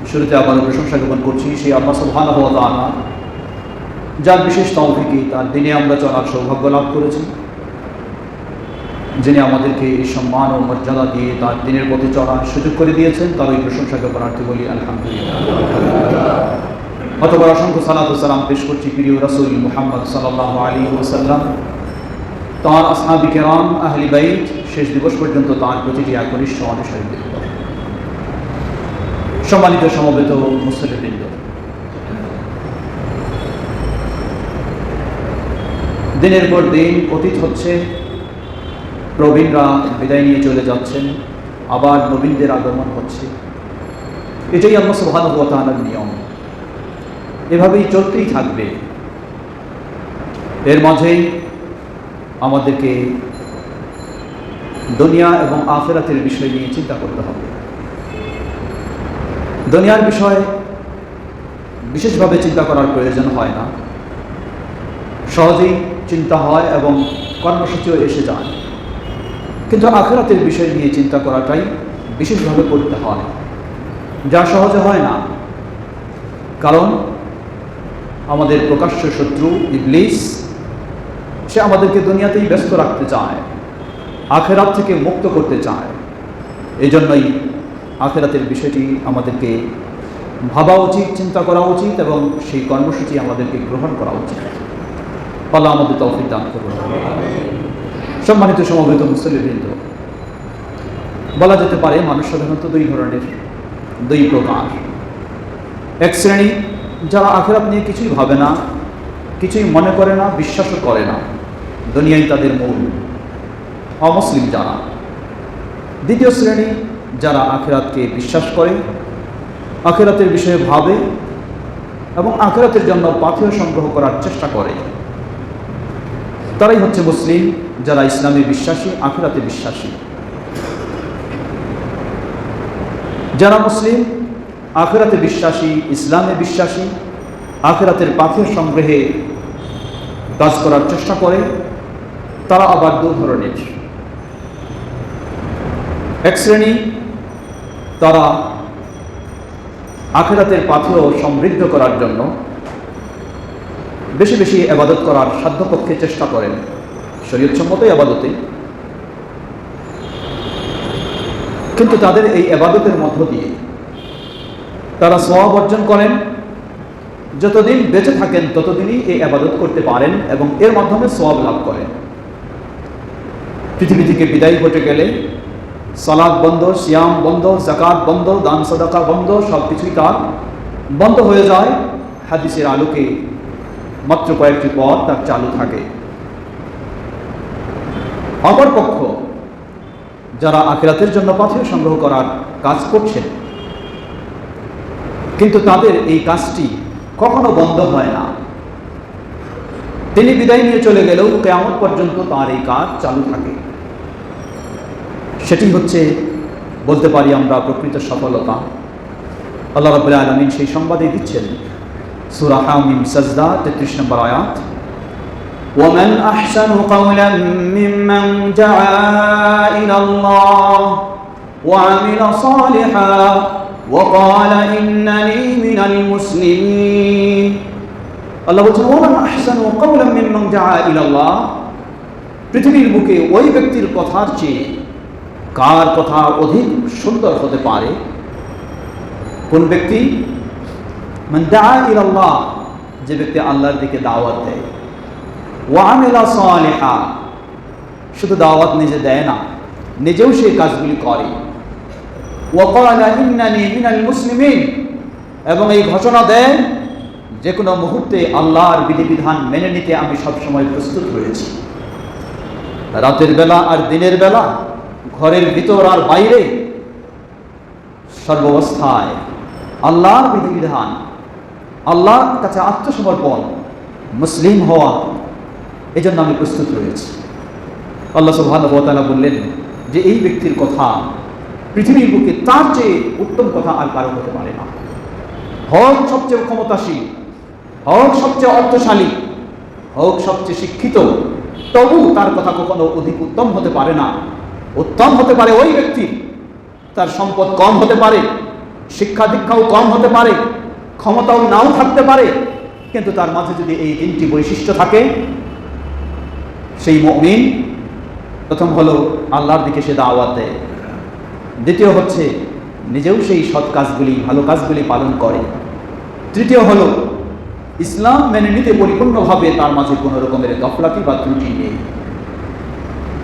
শুরুতে আবারও প্রশংসা জ্ঞাপন করছি সেই আল্লাহ সুবহানাহু ওয়া তাআলা, যার বিশেষ তৌফিকে তার দিনে আমরা চলার সৌভাগ্য লাভ করেছি, যিনি আমাদেরকে এই সম্মান ও মর্যাদা দিয়ে তার দিনের পথে চলার সুযোগ করে দিয়েছেন, তার ওই প্রশংসা জ্ঞাপনার্থে বলি আলহামদুলিল্লাহ। অতঃপর অসংখ্য সালাত ও সালাম পেশ করছি প্রিয় রাসূল মুহাম্মদ সাল্লাল্লাহু আলাইহি ওয়াসাল্লাম, তাঁর আসহাবে কেরাম, আহলে বাইত, শেষ দিবস পর্যন্ত তাঁর প্রতিটি একনিষ্ঠ অনুসারীদের উপর। সম্মানিত সমবেত মুসলিমবৃন্দ, দিনের পর দিন অতীত হচ্ছে, প্রবীণরা বিদায় নিয়ে চলে যাচ্ছেন, আবার নবীনদের আগমন হচ্ছে। এটাই আল্লাহ সুবহানাহু ওয়া তাআলার নিয়ম, এভাবেই চলতেই থাকবে। এর মাঝেই আমাদেরকে দুনিয়া এবং আখিরাতের বিষয় নিয়ে চিন্তা করতে হবে। দুনিয়ার বিষয়ে বিশেষভাবে চিন্তা করার প্রয়োজন হয় না, সহজেই চিন্তা হয় এবং কর্মসূচিও এসে যায়। কিন্তু আখিরাতের বিষয় নিয়ে চিন্তা করাটাই বিশেষভাবে করতে হয়, যা সহজে হয় না। কারণ আমাদের প্রকাশ্য শত্রু ইবলিস, সে আমাদেরকে দুনিয়াতেই ব্যস্ত রাখতে চায়, আখিরাত থেকে মুক্ত করতে চায়। এই জন্যই আখিরাতের বিষয়টি আমাদেরকে ভাবা উচিত, চিন্তা করা উচিত এবং সেই কর্মসূচি আমাদেরকে গ্রহণ করা উচিত। আল্লাহ আমাদের তৌফিক দান করুন। সম্মানিত সমবেত মুসলিমবৃন্দ, বলা যেতে পারে মানুষ সাধারণত দুই প্রকার। এক শ্রেণী যারা আখিরাত নিয়ে কিছুই ভাবে না, কিছুই মনে করে না, বিশ্বাসও করে না, দুনিয়াই তাদের মূল, অমুসলিম যারা। দ্বিতীয় শ্রেণী যারা আখিরাতকে বিশ্বাস করে, আখিরাতের বিষয়ে ভাবে এবং আখিরাতের জন্য পাথেয় সংগ্রহ করার চেষ্টা করে, তারাই হচ্ছে মুসলিম, যারা ইসলামে বিশ্বাসী, আখিরাতে বিশ্বাসী। যারা মুসলিম, আখিরাতে বিশ্বাসী, ইসলামে বিশ্বাসী, আখিরাতের পাথেয় সংগ্রহে কাজ করার চেষ্টা করে, তারা আবার দু ধরনের। এক শ্রেণী তারা আখিরাতের পাথেয় সমৃদ্ধ করার জন্য বেশি বেশি ইবাদত করার সাধ্যপক্ষে চেষ্টা করেন, শরীয়তসম্মত ইবাদতে। কিন্তু তাদের এই ইবাদতের মধ্য দিয়ে তারা সওয়াব অর্জন করেন। যতদিন বেঁচে থাকেন ততদিনই এই ইবাদত করতে পারেন এবং এর মাধ্যমে সওয়াব লাভ করেন। পৃথিবী থেকে বিদায় ঘটে গেলে সালাত বন্ধ, সিয়াম বন্ধ, যাকাত বন্ধ, দান সাদাকা বন্ধ, সব কিছুই তার বন্ধ হয়ে যায়। হাদিসের আলোকে মাত্র কয়েকটি পথ তার চালু থাকে। অপরপক্ষ যারা আখিরাতের জন্য পাথেয় সংগ্রহ করার কাজ করছেন, কিন্তু তাদের এই কাজটি কখনো বন্ধ হয় না। তিনি বিদায় নিয়ে চলে গেলেও কিয়ামত পর্যন্ত তার এই কাজ চালু থাকে। সেটি হচ্ছে, বলতে পারি আমরা, প্রকৃত সফলতা। আল্লাহ রাব্বুল আলামিন সেই সংবাদই দিচ্ছেন সূরা হামিম সাজদা 33 নম্বর আয়াত, ومن أحسن قولا ممن دعا إلى الله وعمل صالحا وقال إنني من المسلمين। আল্লাহ বলছেন ومن أحسن قولا ممن دعا إلى الله, পৃথিবীর বুকে ওই ব্যক্তির কথার চেয়ে কার কথা অধিক সুন্দর হতে পারে? কোন ব্যক্তি? মান দাআ ইলাল্লাহ, যে ব্যক্তি আল্লাহর দিকে দাওয়াত দেয়। ওয়া আমিলা সালিহা, শুধু দাওয়াত নিজে দেয় না, নিজেও সেই কাজগুলি করে। ওয়া ক্বালা ইন্নানি মিনাল মুসলিমিন, এবং এই ঘোষণা দেয় যে কোনো মুহূর্তে আল্লাহর বিধিবিধান মেনে নিতে আমি সবসময় প্রস্তুত রয়েছি। রাতের বেলা আর দিনের বেলা, ঘরের ভিতর আর বাইরে, সর্বাবস্থায় আল্লাহর বিধিবিধান, আল্লাহর কাছে আত্মসমর্পণ, মুসলিম হওয়া, এজন্য আমি প্রস্তুত রয়েছি। আল্লাহ সুবহানাহু ওয়া তাআলা বললেন যে এই ব্যক্তির কথা পৃথিবীর বুকে তার চেয়ে উত্তম কথা আর কারো হতে পারে না। হোক সবচেয়ে ক্ষমতাশীল, হোক সবচেয়ে অর্থশালী, হোক সবচেয়ে শিক্ষিত, তবু তার কথা কখনো অধিক উত্তম হতে পারে না। উত্তম হতে পারে ওই ব্যক্তি, তার সম্পদ কম হতে পারে, শিক্ষা দীক্ষাও কম হতে পারে, ক্ষমতাও নাও থাকতে পারে, কিন্তু তার মাঝে যদি এই তিনটি বৈশিষ্ট্য থাকে, সেই মুমিন প্রথম হলো আল্লাহর দিকে সে দাওয়াত দেয়, দ্বিতীয় হচ্ছে নিজেও সেই সৎ কাজগুলি, ভালো কাজগুলি পালন করে, তৃতীয় হলো ইসলাম মেনে নিতে পরিপূর্ণভাবে তার মাঝে কোনো রকমের গাফলাতি বা ত্রুটি নেই।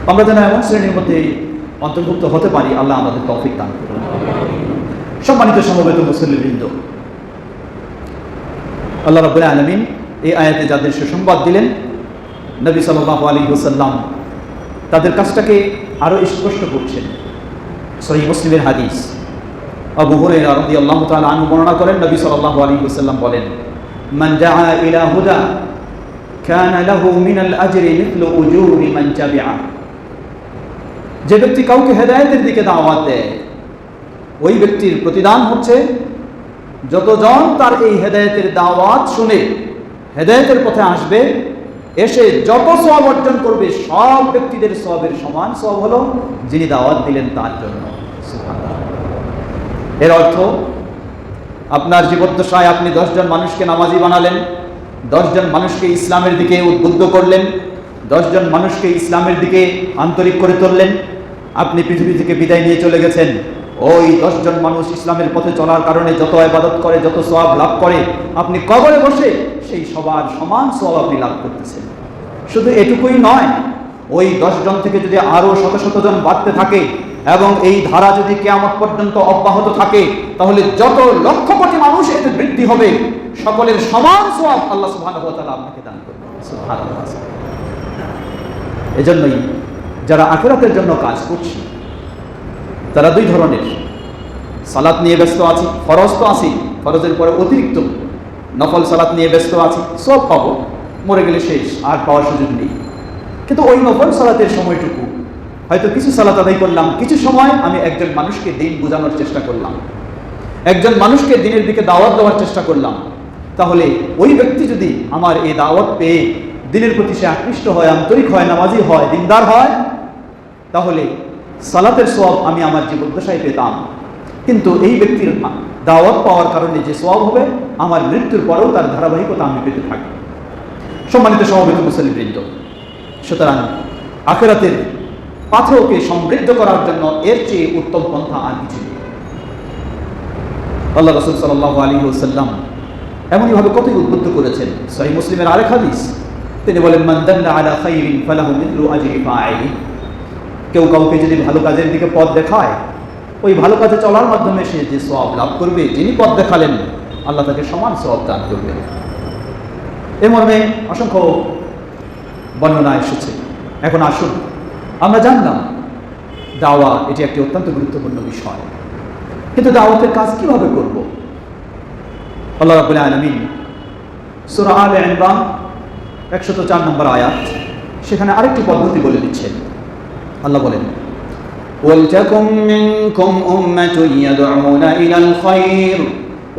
আমরা যেন এমন শ্রেণীর মধ্যে অন্তর্ভুক্ত হতে পারি, আল্লাহ আমাদের তৌফিক দান করুন। সম্মানিত সমবেত মুসল্লিবৃন্দ, আল্লাহ রাব্বুল আলামিন এই আয়াতে যাদের সুসংবাদ দিলেন, নবী সাল্লাল্লাহু আলাইহি ওয়াসাল্লাম তাদের কাজটাকে আরো স্পষ্ট করছেন। সহিহ মুসলিমের হাদিস, আবু হুরায়রা রাদিয়াল্লাহু তাআলা আনহু বর্ণনা করেন, নবী সাল্লাল্লাহু আলাইহি ওয়াসাল্লাম বলেন, মান দাআ ইলা হুদা কানা লাহু মিনাল আজরি মিথলু উজুরি মান তাবিআ। যে ব্যক্তি কাউকে হেদায়েতের দিকে দাওয়াত দেয়, ওই ব্যক্তির প্রতিদান হচ্ছে যতজন তার এই হেদায়েতের দাওয়াত শুনে হেদায়েতের পথে আসবে, এসে যত সওয়াব অর্জন করবে, সব ব্যক্তিদের সওয়াবের সমান সওয়াব হলো যিনি দাওয়াত দিলেন তার জন্য। সুবহানাল্লাহ। এর অর্থ, আপনার জীবদ্দশায় আপনি 10 জন মানুষকে নামাজি বানালেন, 10 জন মানুষকে ইসলামের দিকে উদ্বুদ্ধ করলেন, 10 জন মানুষকে ইসলামের দিকে আন্তরিক করে তুললেন, আপনি পৃথিবী থেকে বিদায় নিয়ে চলে গেছেন। ওই 10 জন মানুষ ইসলামের পথে চলার কারণে যত ইবাদত করে, যত সওয়াব লাভ করে, আপনি কবরে বসে সেই সবার সমান সওয়াব আপনি লাভ করতেছেন। শুধু এটুকুই নয়, ওই 10 জন থেকে যদি আরো শত শত জন বাড়তে থাকে এবং এই ধারা যদি কিয়ামত পর্যন্ত অব্যাহত থাকে, তাহলে যত লক্ষ কোটি মানুষ এতে বৃদ্ধি হবে, সকলের সমান সওয়াব আল্লাহ সুবহানাহু ওয়া তাআলা আপনাকে দান করবেন। সুবহানাল্লাহ। এজন্যই যারা আখিরাতের জন্য কাজ করছি, তারা দুই ধরনের। সালাত নিয়ে ব্যস্ত আছি, ফরজ তো আছি, ফরজের পরে অতিরিক্ত নফল সালাত নিয়ে ব্যস্ত আছি, সব পাবো, মরে গেলে শেষ, আর পাওয়ার সুযোগ নেই। কিন্তু ওই নফল সালাতের সময়টুকু হয়তো কিছু সালাত আদায় করলাম, কিছু সময় আমি একজন মানুষকে দিন বোঝানোর চেষ্টা করলাম, একজন মানুষকে দিনের দিকে দাওয়াত দেওয়ার চেষ্টা করলাম, তাহলে ওই ব্যক্তি যদি আমার এই দাওয়াত পেয়ে দিনের প্রতি সে আকৃষ্ট হয়, আন্তরিক হয়, নামাজি হয়, দিনদার হয়, তাহলে সালাতের সওয়াব আমি আমার জীবদ্দশায় পেতাম। কিন্তু এই ব্যক্তির দাওয়াত পাওয়ার কারণে যে সওয়াব হবে, আমার মৃত্যুর পরেও তার ধারাবাহিকতা আমি পেতে থাকি। সম্মানিত সমবেত মুসল্লিবৃন্দ, সুতরাং আখিরাতের পাথরকে সমৃদ্ধ করার জন্য এর চেয়ে উত্তম পন্থা আর কিছু নেই। আল্লাহ রাসূল সাল্লাল্লাহু আলাইহি ওয়াসাল্লাম এমনইভাবে কতই উদ্বুদ্ধ করেছেন। সহিহ মুসলিমের আরেক হাদিস, তিনি বলেন, মান দাল্লা আলা খাইরিন ফালাহু মিথলু আজরি ফাইলি। কেউ কাউকে যদি ভালো কাজের দিকে পথ দেখায়, ওই ভালো কাজে চলার মাধ্যমে সে যে সওয়াব লাভ করবে, যিনি পথ দেখালেন, আল্লাহ তাকে সমান সওয়াব দান করবেন। এ মর্মে অসংখ্য বর্ণনা এসেছে। এখন আসুন, আমরা জানলাম দাওয়া এটি একটি অত্যন্ত গুরুত্বপূর্ণ বিষয়, কিন্তু দাওয়াতের কাজ কিভাবে করব? আল্লাহ রাব্বুল আলামিন সূরা আলে ইমরান 104 নম্বর আয়াত, সেখানে আরেকটি পদ্ধতি বলে দিচ্ছেন। আল্লাহ বলেন, ওয়ালতাকুম মিনকুম উম্মাতুন ইয়াদউনা ইলাল খায়র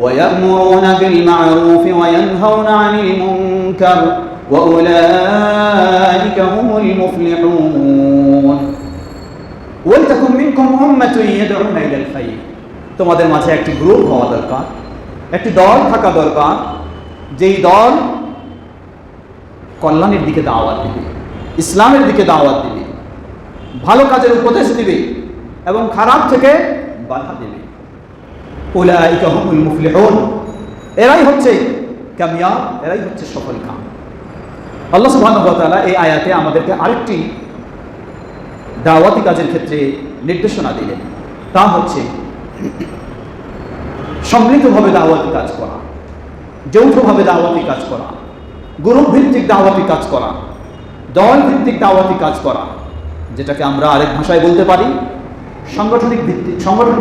ওয়া ইয়া'মুরুনা বিল মা'রুফ ওয়া ইয়ানহাউনা আনিল মুনকার ওয়া উলাইকা হুমুল মুফলিহুন। ওয়ালতাকুম মিনকুম উম্মাতুন ইয়াদউনা ইলাল খায়র। তোমাদের মাঝে একটি গ্রুপ হওয়া দরকার, একটি দল থাকা দরকার, যেই দল কল্যাণের দিকে দাওয়াত দিবে, ইসলামের দিকে দাওয়াত দিবে, ভালো কাজের উপদেশ দিবে এবং খারাপ থেকে বাধা দেবে। উলাইকা হুমুল মুফলিহুন। এরাই হচ্ছে কামিয়াব, এরাই হচ্ছে সফল কাম। আল্লাহ সুবহানাহু ওয়া তাআলা এই আয়াতে আমাদেরকে আরেকটি দাওয়াতি কাজের ক্ষেত্রে নির্দেশনা দিলেন, তা হচ্ছে সম্মিলিতভাবে দাওয়াতি কাজ করা, যৌথভাবে দাওয়াতি কাজ করা, গ্রুপ ভিত্তিক দাওয়াতি কাজ করা, দল ভিত্তিক দাওয়াতি কাজ করা, যেটাকে আমরা আরেক ভাষায় বলতে পারি সংগঠন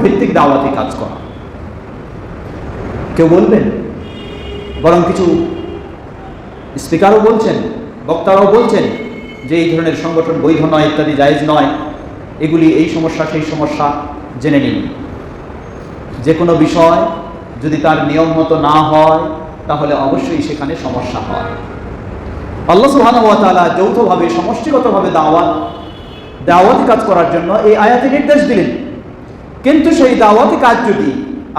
ভিত্তিক দাওয়াতি কাজ করা। কেউ বলবেন, বরং কিছু স্পিকারও বলছেন, বক্তারাও বলছেন যে এই ধরনের সংগঠন বৈধ নয়, ইত্যাদি জায়েজ নয়, এগুলি এই সমস্যা সেই সমস্যা, জেনে নিন। যে কোনো বিষয় যদি তার নিয়ম মতো না হয়, তাহলে অবশ্যই সেখানে সমস্যা হয়। আল্লাহ সুবহানাহু ওয়া তাআলা যৌথভাবে, সমষ্টিগতভাবে দাওয়াতি কাজ করার জন্য এই আয়াতে নির্দেশ দিলেন। কিন্তু সেই দাওয়াতি কাজ যদি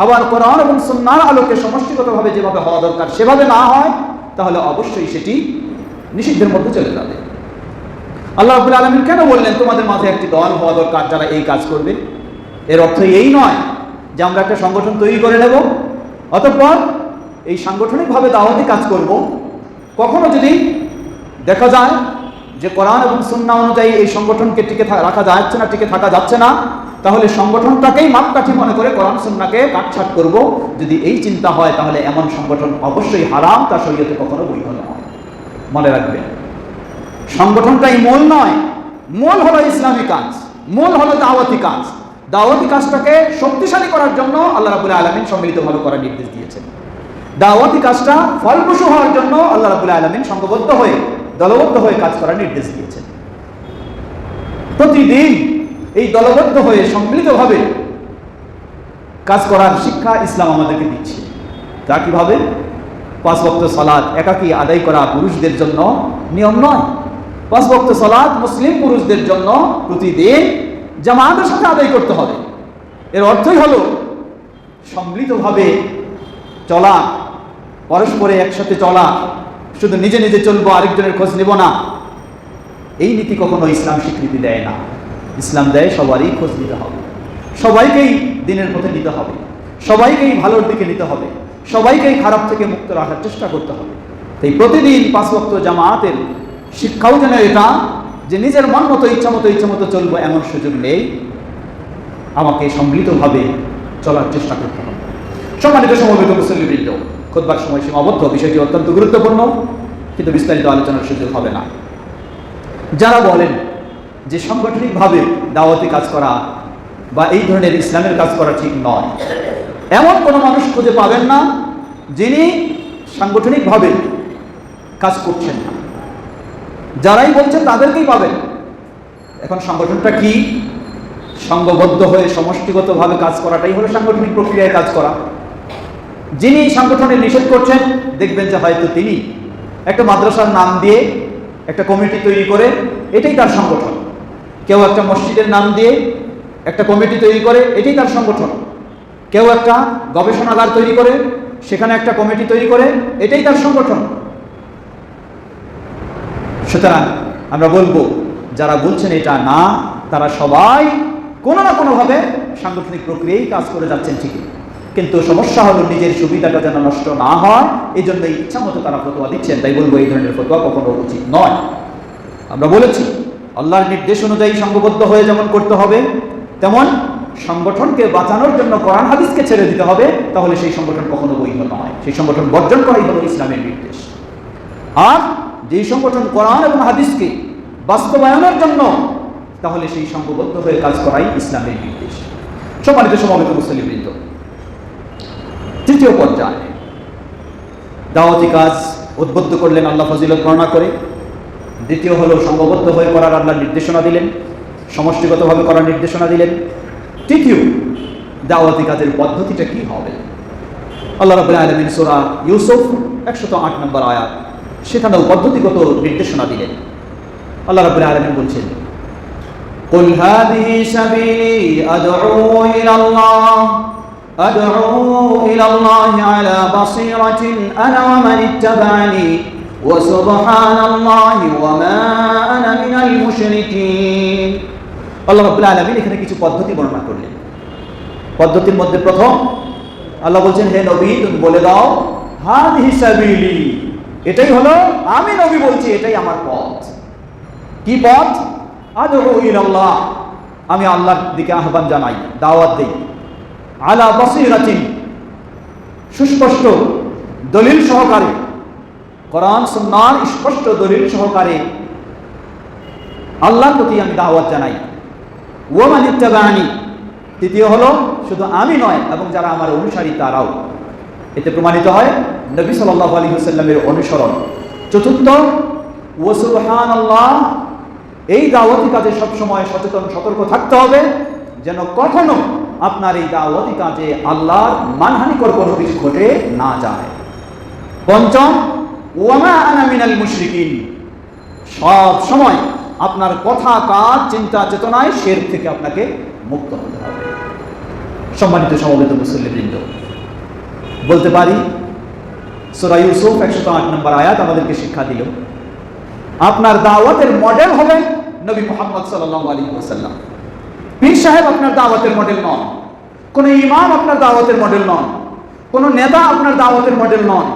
আবার কোরআন এবং সুন্নাহর আলোকে সমষ্টিগতভাবে যেভাবে হওয়া দরকার সেভাবে না হয়, তাহলে অবশ্যই সেটি নিষিদ্ধের মধ্যে চলে যাবে। আল্লাহ রাব্বুল আলামিন কেন বললেন তোমাদের মাঝে একটি দল হওয়া দরকার যারা এই কাজ করবে? এর অর্থ এই নয় যে আমরা একটা সংগঠন তৈরি করে নেব, অতঃপর এই সাংগঠনিকভাবে দাওয়াতি কাজ করব। কখনো যদি দেখা যায় যে কোরআন এবং সুন্নাহ অনুযায়ী এই সংগঠনকে টিকে রাখা যাচ্ছে না, টিকে থাকা যাচ্ছে না, তাহলে সংগঠনটাকেই মাপকাঠি মনে করে কোরআন সুন্নাহকে কাটছাঁট করব। যদি এই চিন্তা হয় তাহলে এমন সংগঠন অবশ্যই হারাম, তা শরীয়তে কখনো বৈধ নয়। মনে রাখবেন, সংগঠনটাই মূল নয়, মূল হলো ইসলামী কাজ, মূল হলো দাওয়াতি কাজ। দাওয়াতি কাজটাকে শক্তিশালী করার জন্য আল্লাহ রাব্বুল আলামিন সম্মিলিতভাবে করার নির্দেশ দিয়েছেন। দাওয়াতি কাজটা ফলপ্রসূ হওয়ার জন্য আল্লাহ রাব্বুল আলামিন সংঘবদ্ধ হয়ে, দলবদ্ধ হয়ে কাজ করার নির্দেশ দিয়েছেন। প্রতিদিন এই দলবদ্ধ হয়ে সম্মিলিতভাবে কাজ করার শিক্ষা ইসলাম আমাদেরকে দিচ্ছে। তা কিভাবে? 5 ওয়াক্ত সালাত একাকী আদায় করা পুরুষদের জন্য নিয়ম নয়। 5 ওয়াক্ত সালাত মুসলিম পুরুষদের জন্য প্রতিদিন জামাতের সাথে আদায় করতে হবে। এর অর্থই হলো সম্মিলিতভাবে চলা, পরস্পরে একসাথে চলা। শুধু নিজে নিজে চলবো, আরেকজনের খোঁজ নেব না, এই নীতি কখনো ইসলাম স্বীকৃতি দেয় না। ইসলাম দেয় সবারই খোঁজ নিতে হবে, সবাইকেই দিনের পথে নিতে হবে, সবাইকেই ভালোর দিকে নিতে হবে, সবাইকেই খারাপ থেকে মুক্ত রাখার চেষ্টা করতে হবে। তাই প্রতিদিন 5 ওয়াক্ত জামাতের শিক্ষাও যেন এটা যে নিজের মন মতো ইচ্ছা মতো চলবো এমন সুযোগ নেই, আমাকে সম্মিলিতভাবে চলার চেষ্টা করতে হবে। সম্মানিত সমবেত মুসল্লিবৃন্দ, খুতবার সময় সীমাবদ্ধ, বিষয়টি অত্যন্ত গুরুত্বপূর্ণ, কিন্তু বিস্তারিত আলোচনার সুযোগ হবে না। যারা বলেন যে সাংগঠনিকভাবে দাওয়াতি কাজ করা বা এই ধরনের ইসলামের কাজ করা ঠিক নয়, এমন কোনো মানুষ খুঁজে পাবেন না যিনি সাংগঠনিকভাবে কাজ করছেন না। যারাই বলছেন তাদেরকেই পাবেন। এখন সংগঠনটা কি? সংঘবদ্ধ হয়ে সমষ্টিগতভাবে কাজ করাটাই হলো সাংগঠনিক প্রক্রিয়ায় কাজ করা। যিনি সাংগঠনে নিষেধ করছেন, দেখবেন যে হয়তো তিনি একটা মাদ্রাসার নাম দিয়ে একটা কমিটি তৈরি করে এটাই তার সংগঠন। কেউ একটা মসজিদের নাম দিয়ে একটা কমিটি তৈরি করে এটাই তার সংগঠন। কেউ একটা গবেষণাগার তৈরি করে সেখানে একটা কমিটি তৈরি করে এটাই তার সংগঠন। সুতরাং আমরা বলবো, যারা বলছেন এটা না, তারা সবাই কোনো না কোনোভাবে সাংগঠনিক প্রক্রিয়ায় কাজ করে যাচ্ছেন ঠিকই, কিন্তু সমস্যা হলো নিজের সুবিধাটা যেন নষ্ট না হয়, এই জন্য ইচ্ছা মতো তারা ফতোয়া দিচ্ছেন। তাই বলবো, এই ধরনের ফতোয়া কখনো উচিত নয়। আমরা বলেছি আল্লাহর নির্দেশ অনুযায়ী সংঘবদ্ধ হয়ে যেমন করতে হবে, তেমন সংগঠনকে বাঁচানোর জন্য কোরআন হাদিসকে ছেড়ে দিতে হবে, তাহলে সেই সংগঠন কখনো বৈধ নয়। সেই সংগঠন বর্জন করাই হলো ইসলামের নির্দেশ। আর যেই সংগঠন কোরআন এবং হাদিসকে বাস্তবায়নের জন্য, তাহলে সেই সংঘবদ্ধ হয়ে কাজ করাই ইসলামের নির্দেশ। সম্মানিত সমবেত মুসলিমবৃন্দ, তৃতীয় পর্যায়ে দাওয়াতি কাজ উদ্বুদ্ধ করলেন আল্লাহ ফজিলত বর্ণনা করে। দ্বিতীয় হলো সংঘবদ্ধ হয়ে করার আল্লাহ নির্দেশনা দিলেন, সমষ্টিগতভাবে করার নির্দেশনা দিলেন। তৃতীয়, দাওয়াতি কাজের পদ্ধতিটা কি হবে? আল্লাহ রাব্বুল আলামিন সূরা ইউসুফ 108 নম্বর আয়াত, সেখানেও পদ্ধতিগত নির্দেশনা দিলেন। আল্লাহ রাব্বুল আলামিন বলছেন, কুল হাযিহি সাবিলি আদ'উ ইলাল্লাহি আলা বাসীরাতিন আনা ওয়া মান ইত্তাবা'আনি ওয়া সুবহানাল্লাহি ওয়া মা আনা মিনাল মুশরিকিন। আল্লাহ রাব্বুল আলামিন এখানে কিছু পদ্ধতি বর্ণনা করলেন। পদ্ধতির মধ্যে প্রথম, আল্লাহ বলছেন, হে নবী, তুমি বলে দাও, হাযিহি সাবিলি, এটাই হলো, আমি নবী বলছি, এটাই আমার পথ। কি পথ? আদ'উ ইলাল্লাহ, আমি আল্লাহর দিকে আহ্বান জানাই, দাওয়াত দেই। আলা বাসীরাতিন, সুস্পষ্ট দলিল সহকারে, কোরআন সুন্নাহর স্পষ্ট দলিল সহকারে আল্লাহর প্রতি আমি দাওয়াত জানাই। ওয়া মান ইত্তাবা'আনি, তৃতীয় হলো শুধু আমি নয়, এবং যারা আমার অনুসারী তারাও। এতে প্রমাণিত হয় নবী সাল্লাল্লাহু আলাইহি ওয়াসাল্লামের অনুসরণ। চতুর্থ, ওয়া সুবহানাল্লাহ, এই দাওয়াতি কাজে সবসময় সচেতন সতর্ক থাকতে হবে যেন কখনো আপনার এই দাওয়াতি কাজে আল্লাহর মানহানিকর কোনো কিছু ঘটে না যায়। পঞ্চম, ওয়া মা আনা মিনাল মুশরিকিন, সব সময় আপনার কথা, কাজ, চিন্তা, চেতনায় শিরক থেকে আপনাকে মুক্ত হতে হবে। সম্মানিত সমবেত মুসল্লিবৃন্দ, বলতে পারি সূরা ইউসুফ 108 নম্বর আয়াত আমাদেরকে শিক্ষা দিল, আপনার দাওয়াতের মডেল হবেন নবী মুহাম্মদ সাল্লাল্লাহু আলাইহি ওয়াসাল্লাম। পীর সাহেব আপনার দাওয়াতের মডেল নন, কোন ইমাম আপনার দাওয়াতের মডেল নন, কোন নেতা আপনার দাওয়াতের মডেল নন,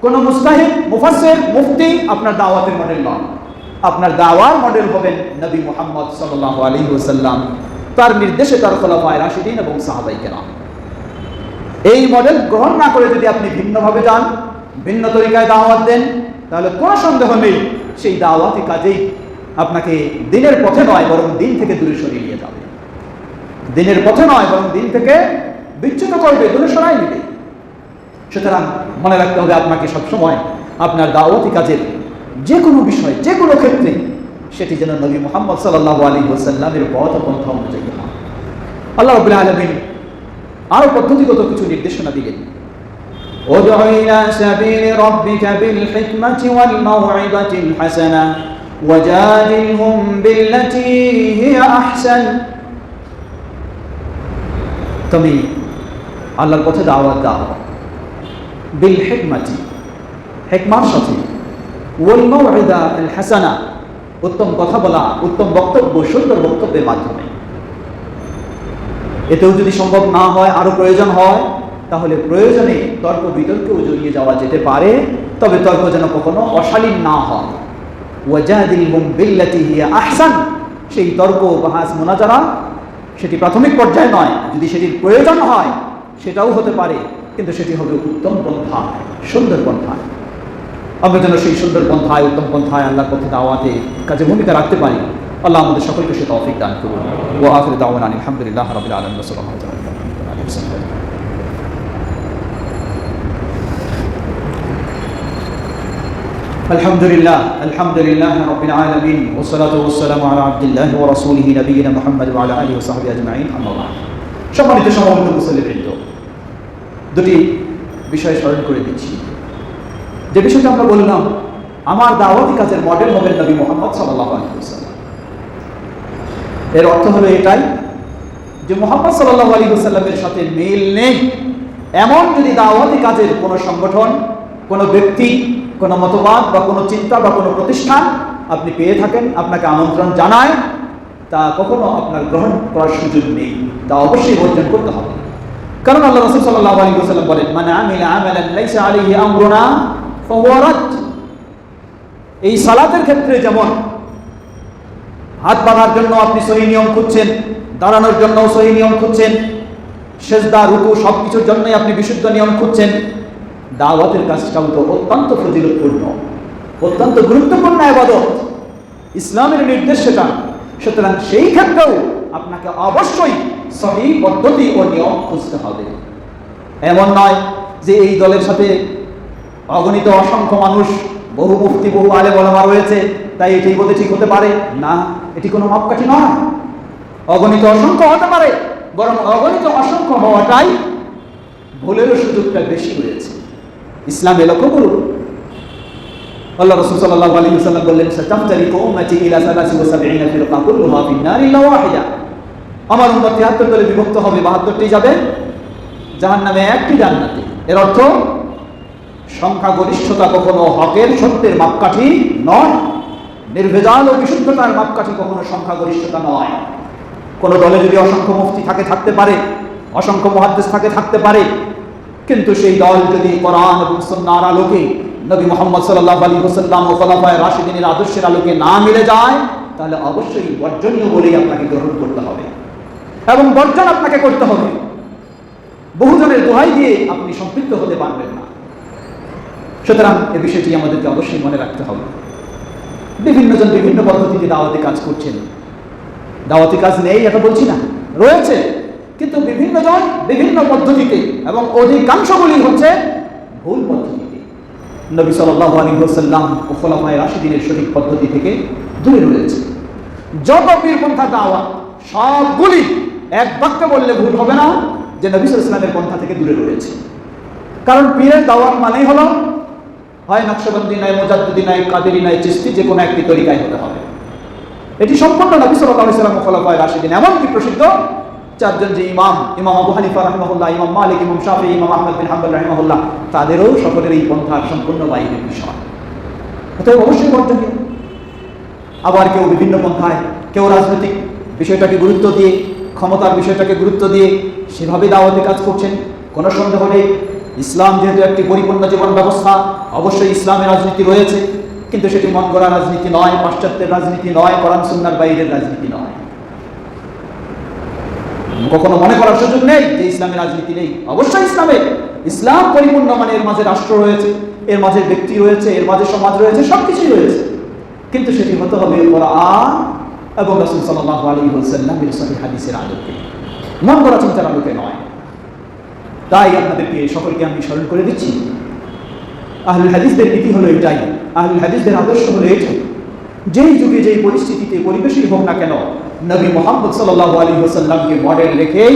কোন মুস্তাহিদ, মুফাসসির, মুফতি আপনার দাওয়াতের মডেল নন। আপনার দাওয়ার মডেল হবেন নবী মুহাম্মদ সাল্লাল্লাহু আলাইহি ওয়াসাল্লাম, তার নির্দেশে তার খোলাফায়ে রাশিদিন এবং সাহাবায়ে কেরাম। এই মডেল গ্রহণ না করে যদি আপনি ভিন্নভাবে যান, ভিন্ন তরিকায় দাওয়াত দেন, তাহলে কোনো সন্দেহ নেই সেই দাওয়াতি কাজেই আপনাকে দিনের পথে নয় বরং দিন থেকে দূরে সরিয়ে নিয়ে যাবে। দিনের পথে নয় বরং দিন থেকে বিচ্যুত করবে, দূরে সরাই নেবে। সুতরাং মনে রাখতে হবে আপনাকে সবসময় আপনার দাওয়াতি কাজের যে কোনো বিষয়, যে কোনো ক্ষেত্রে সেটি যেন নবী মুহাম্মদ সাল্লাল্লাহু আলাইহি ওয়াসাল্লামের পথ পন্থা অনুযায়ী হয়। আল্লাহ রাব্বুল আলামিন আরো পদ্ধতিগত কিছু নির্দেশনা দিলেন, উদউ ইলা সাবিলি রাব্বিকা বিল হিকমাতি ওয়াল মাউইযাতিল হাসানা ওয়াজাদিলহুম বিল্লাতী হিয়া আহসান। তুমি আল্লাহর পথে দাওয়াত দাও বিল হিকমাতি, হিকমার সাথে, ওয়াল মাউইযাতিল হাসানা, উত্তম কথা বলা, উত্তম বক্তব্য, সুন্দর বক্তব্যের মাধ্যমে। এতেও যদি সম্ভব না হয়, আরো প্রয়োজন হয়, তাহলে প্রয়োজনে তর্ক বিতর্কেও জড়িয়ে যাওয়া যেতে পারে, তবে তর্ক যেন কখনো অশালীন না হয়। ওয়াজাদিলহুম বিল্লাতী হিয়া আহসান, সেই তর্ক, বাহাস, মুনাজারা সেটি প্রাথমিক পর্যায়ে নয়, যদি সেটির প্রয়োজন হয় সেটাও হতে পারে, কিন্তু সেটি হবে উত্তম পন্থা, সুন্দর পন্থা। আমরা যেন সেই সুন্দর পন্থায়, উত্তম পন্থায় আল্লাহর পথে দাওয়াতে কাজে ভূমিকা রাখতে পারি। আল্লাহ আমাদের সকলকে সে তৌফিক দান করুন। ওয়া আখিরু দাওয়ানা আলহামদুলিল্লাহি রাব্বিল আলামিন ওয়া সাল্লাল্লাহু আলাইহি ওয়াসাল্লাম। আলহামদুলিল্লাহ, আলহামদুলিল্লাহি রাব্বিল আলামিন ওয়া সলাতু ওয়া সালামু আলা আবদিল্লাহি ওয়া রাসূলিহি নবিয়িনা মুহাম্মদ ওয়া আলা আলিহি ওয়া সাহবিহি আজমাইন, আম্মা বা'দ। সম্মানিত সমবেত মুসল্লিবৃন্দ, দুটি বিষয় স্মরণ করে দিচ্ছি। যে বিষয়টা আমরা বললাম, আমার দাওয়াতি কাজের মডেল হবেন নবী মুহাম্মদ সাল্লাল্লাহু আলাইহি ওয়াসাল্লাম। এর অর্থ হলো এটাই যে মুহাম্মদ সাল্লাল্লাহু আলাইহি ওয়াসাল্লামের সাথে মিল নেই এমন যদি দাওয়াতি কাজের কোনো সংগঠন, কোনো ব্যক্তি, কোনো মতবাদ বা কোনো চিন্তা বা কোনো প্রতিষ্ঠান আপনি পেয়ে থাকেন, আপনাকে আমন্ত্রণ জানায়, তা কখনো আপনার গ্রহণ করার সুযোগ নেই, তা অবশ্যই বর্জন করতে হবে। কারণ আল্লাহ রাসূল সাল্লাল্লাহু আলাইহি ওয়াসাল্লাম বলেন, মান আমিলা আমালান লাইসা আলাইহি আমরুনা ফাহুয়া রাদ। এই সালাতের ক্ষেত্রে যেমন হাত বাঁধার জন্য আপনি সহি নিয়ম খুঁজছেন, দাঁড়ানোর জন্য সহি নিয়ম খুঁজছেন, সেজদা, রুকু সবকিছুর জন্যই আপনি বিশুদ্ধ নিয়ম খুঁজছেন, দাওয়াতের কাজটাও তো অত্যন্ত ফজিলতপূর্ণ, অত্যন্ত গুরুত্বপূর্ণ ইবাদত, ইসলামের নির্দেশ সেটা। সুতরাং সেই ক্ষেত্রেও আপনাকে অবশ্যই সহি পদ্ধতি ও নিয়ম খুঁজতে হবে। এমন নয় যে এই দলের সাথে অগণিত অসংখ্য মানুষ, বহু মুফতি, বহু আলেম ওলামা রয়েছে, তাই এটি বোধহয় ঠিক হতে পারে না, এটি কোনো মাপকাঠি নয়। অগণিত অসংখ্য হতে পারে, বরং অগণিত অসংখ্য হওয়াটাই ভুলেরও সুযোগটা বেশি রয়েছে। ইসলামে লক্ষ্য করুন, আল্লাহ রাসূল সাল্লাল্লাহু আলাইহি ওয়াসাল্লাম বললেন, সাতাফতারিকু উম্মতি ইলা 73 ফিরকা কুল্লুহা ফিন-নার ইল্লা ওয়াহিদা। আমার উম্মত 73 দলে বিভক্ত হবে, 72টি যাবে জাহান্নামে, একটি জান্নাতে। এর অর্থ সংখ্যাগরিষ্ঠতা কখনো হকের, সত্যের মাপকাঠি নয়, নির্ভেজাল ও বিশুদ্ধতার মাপকাঠি কখনো সংখ্যাগরিষ্ঠতা নয়। কোন দলে যদি অসংখ্য মুফতি থাকতে পারে, অসংখ্য মুহাদ্দিস থাকতে পারে, কিন্তু সেই দল যদি কোরআন এবং সুন্নাহর আলোকে, নবী মুহাম্মদ সাল্লাল্লাহু আলাইহি ওয়াসাল্লাম ও খোলাফায়ে রাশিদিনের আদর্শের আলোকে না মিলে যায়, তাহলে অবশ্যই বর্জনীয় বলেই আপনাকে গ্রহণ করতে হবে এবং বর্জন আপনাকে করতে হবে। বহুজনের দোহাই দিয়ে আপনি সম্পৃক্ত হতে পারবেন না। সুতরাং এই বিষয়টি আমাদেরকে অবশ্যই মনে রাখতে হবে। বিভিন্ন জন বিভিন্ন পদ্ধতিতে দাওয়াতি কাজ করছেন, দাওয়াতি কাজ নেই এটা বলছি না, রয়েছে, কিন্তু বিভিন্ন জন বিভিন্ন পদ্ধতিতে, এবং অধিকাংশগুলি হচ্ছে ভুল পদ্ধতিতে। নবী সাল্লাল্লাহু আলাইহি ওয়াসাল্লাম ও খোলাফায়ে রাশিদিনের সঠিক পদ্ধতি থেকে দূরে রয়েছে। যত পীরপন্থা দাওয়াত সবগুলি এক বাক্যে বললে ভুল হবে না যে নবী সাল্লাল্লাহু আলাইহি ওয়াসাল্লামের পন্থা থেকে দূরে রয়েছে। কারণ পীরের দাওয়াত মানেই হলো হয় নকশবন্দি নয়, মুজাদ্দিদি নয়, কাদেরি নয়, চিশতি, যে কোনো একটি তরিকায় হতে হবে। এটি সম্পূর্ণ নবী সাল্লাল্লাহু আলাইহি ওয়াসাল্লাম ও খোলাফায়ে রাশিদিন এমনকি প্রসিদ্ধ চারজন যে ইমাম আবু হানিফা রাহিমাহুল্লাহ, ইমাম মালিক, ইমাম শাফি, ইমাম আহমদ বিন হাম্বল রাহিমাহুল্লাহ, তাদেরও সকলের এই পন্থার সম্পূর্ণ বাইরের বিষয়, অতএব অবশ্যই বর্জনীয়। আবার কেউ বিভিন্ন পন্থায়, কেউ রাজনৈতিক বিষয়টাকে গুরুত্ব দিয়ে, ক্ষমতার বিষয়টাকে গুরুত্ব দিয়ে সেভাবে দাওয়াতে কাজ করছেন। কোনো সন্দেহ নেই, ইসলাম যেহেতু একটি পরিপূর্ণ জীবন ব্যবস্থা, অবশ্যই ইসলামের রাজনীতি রয়েছে, কিন্তু সেটি মন গড়া রাজনীতি নয়, পাশ্চাত্যের রাজনীতি নয়, কোরআন সুন্নাহর বাইরের রাজনীতি নয়। কখনো মনে করার সুযোগ নেই যে ইসলামের রাজনীতি নেই। অবশ্যই ইসলাম পরিপূর্ণ, মানে এর মাঝে রাষ্ট্র রয়েছে, এর মাঝে ব্যক্তি রয়েছে, এর মাঝে সমাজ রয়েছে, সবকিছুই রয়েছে, কিন্তু সেটি হতে হবে কোরআন এবং রাসূল সাল্লাল্লাহু আলাইহি ওয়াসাল্লামের সহিহ হাদিসের আলোকে, মন গড়া চিন্তার আলোকে নয়। তাই আপনাদেরকে সকলকে আমি স্মরণ করে দিচ্ছি, আহলুল হাদিসদের নীতি হলো এটাই, আহলুল হাদিসদের আদর্শ হলো এটাই, যেই যুগে যেই পরিস্থিতিতে পরিবেশই হোক না কেন, নবী মুহাম্মদ সাল্লাল্লাহু আলাইহি ওয়াসাল্লামকে মডেল রেখেই,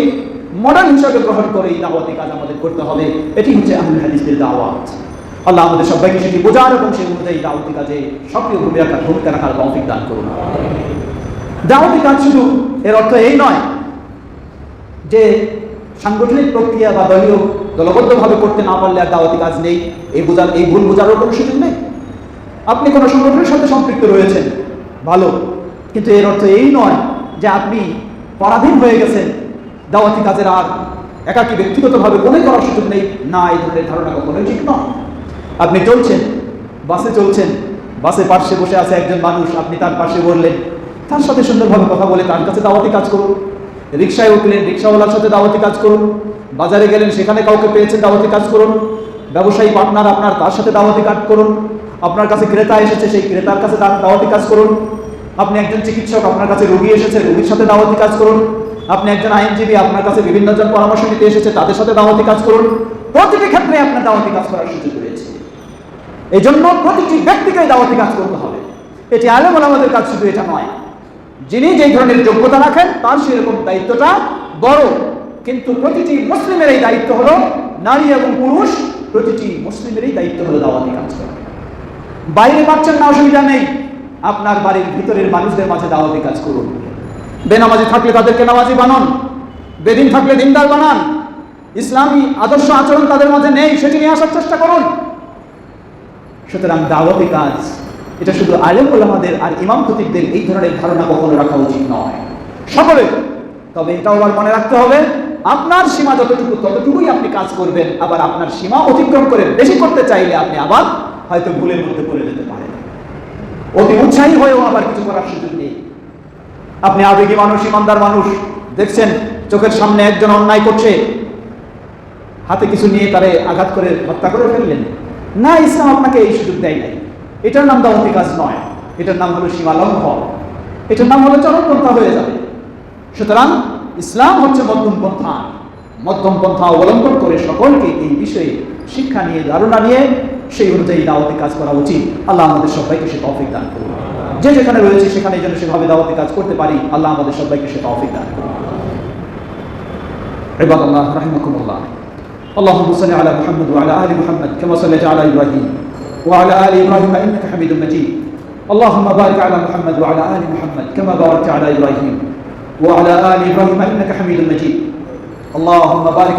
মডেল হিসেবে গ্রহণ করে এই দাওয়াতি কাজ আমাদের করতে হবে। এটি হচ্ছে আহলুল হাদিসদের দাওয়াত। আল্লাহ আমাদের সবাইকে সেটি বোঝার এবং সেই অনুযায়ী দাওয়াতি কাজে সক্রিয় ভূমিকা রাখার তৌফিক দান করুন। দাওয়াতি কাজ শুধু এর অর্থ এই নয় যে সাংগঠনিক প্রক্রিয়া বা দলবদ্ধভাবে করতে না পারলে আর দাওয়াতি কাজ নেই, এই ভুল বোঝারও কোনো সুযোগ নেই। আপনি কোনো সংগঠনের সাথে সম্পৃক্ত রয়েছেন, ভালো, কিন্তু এর অর্থ এই নয় যে আপনি পরাধীন হয়ে গেছেন, দাওয়াতি কাজের আর একাকী ব্যক্তিগতভাবে মনে করার সুযোগ নেই। না, এই ধরনের ধারণা কখনোই ঠিক নয়। আপনি চলছেন, বাসে পাশে বসে আছে একজন মানুষ, আপনি তার পাশে বললেন, তার সাথে সুন্দরভাবে কথা বলে তার কাছে দাওয়াতি কাজ করুন। রিক্সায় উঠলেন, রিক্সাওয়ালার সাথে দাওয়াতি কাজ করুন। বাজারে গেলেন, সেখানে কাউকে পেয়েছেন, দাওয়াতি কাজ করুন। ব্যবসায়ী পার্টনার আপনার, তার সাথে দাওয়াতি কাজ করুন। আপনার কাছে ক্রেতা এসেছে, সেই ক্রেতার কাছে দাওয়াতি কাজ করুন। আপনি একজন চিকিৎসক, আপনার কাছে রোগী এসেছে, রোগীর সাথে দাওয়াতি কাজ করুন। আপনি একজন আইনজীবী, আপনার কাছে বিভিন্ন জন পরামর্শ নিতে এসেছে, তাদের সাথে দাওয়াতি কাজ করুন। প্রতিটি ক্ষেত্রে আপনার দাওয়াতি কাজ করার সুযোগ রয়েছে। এই জন্য প্রতিটি ব্যক্তিকে দাওয়াতি কাজ করতে হবে। এটি আলেম ওলামাদের কাজ শুধু এটা নয়, যিনি যেই ধরনের যোগ্যতা রাখেন তার সেরকম দায়িত্বটা বড়, কিন্তু প্রতিটি মুসলিমের এই দায়িত্ব হলো, নারী এবং পুরুষ প্রতিটি মুসলিমের এই দায়িত্ব হলো দাওয়াতি কাজ করা। বাইরে পাচ্ছেন না, অসুবিধা নেই, আপনার বাড়ির ভিতরের মানুষদের মাঝে দাওয়াতি কাজ করুন। বেনামাজি থাকলে তাদেরকে নামাজি বানান, বেদিন থাকলে দিনদার বানান। ইসলামী আদর্শ আচরণ তাদের মাঝে নেই, সেটি নিয়ে আসার চেষ্টা করুন। সুতরাং দাওয়াতি কাজ এটা শুধু আলেম ওলামাদের আর ইমাম খতিবদের এই ধরনের ধারণা কখনো রাখা উচিত নয়, সকলের। তবে এটাও আবার মনে রাখতে হবে, আপনার সীমা যতটুকু ততটুকুই আপনি কাজ করবেন। আবার আপনার সীমা অতিক্রম করে বেশি করতে চাইলে আপনি আবার হয়তো ভুলের মধ্যে পড়ে যেতে পারেন। অতি উৎসাহী হয়েও আবার কিছু করার সুযোগ নেই। আপনি আবেগী মানুষ, ইমানদার মানুষ, দেখছেন চোখের সামনে একজন অন্যায় করছে, হাতে কিছু নিয়ে তারে আঘাত করে হত্যা করে ফেললেন। না, ইসলাম আপনাকে এই সুযোগ দেয় নাই। এটার নাম দাওয়াতি কাজ নয়, এটার নাম হলো সীমা লঙ্ঘন, এটার নাম হলো চরমপন্থা হয়ে যাবে। সুতরাং ইসলাম হচ্ছে মধ্যম পন্থা অবলম্বন করে সকলকে এই বিষয়ে শিক্ষা নিয়ে, ধারণা নিয়ে সেই অনুযায়ী দাওয়াতি কাজ করা উচিত। আল্লাহ আমাদের সবাইকে সে তৌফিক দান করুন। যে যেখানে রয়েছে সেখানে যেন সেভাবে দাওয়াতি কাজ করতে পারি। আল্লাহ আমাদের সবাইকে সে তৌফিক দান করুন। ইবাদাল্লাহ রাহিমাকুমুল্লাহ, اللهم صل على محمد وعلى آل محمد كما صليت على إبراهيم وعلى آل إبراهيم إنك حميد مجيد. اللهم بارك على محمد وعلى آل محمد كما باركت على إبراهيم وعلى آل إبراهيم إنك حميد مجيد. اللهم بارك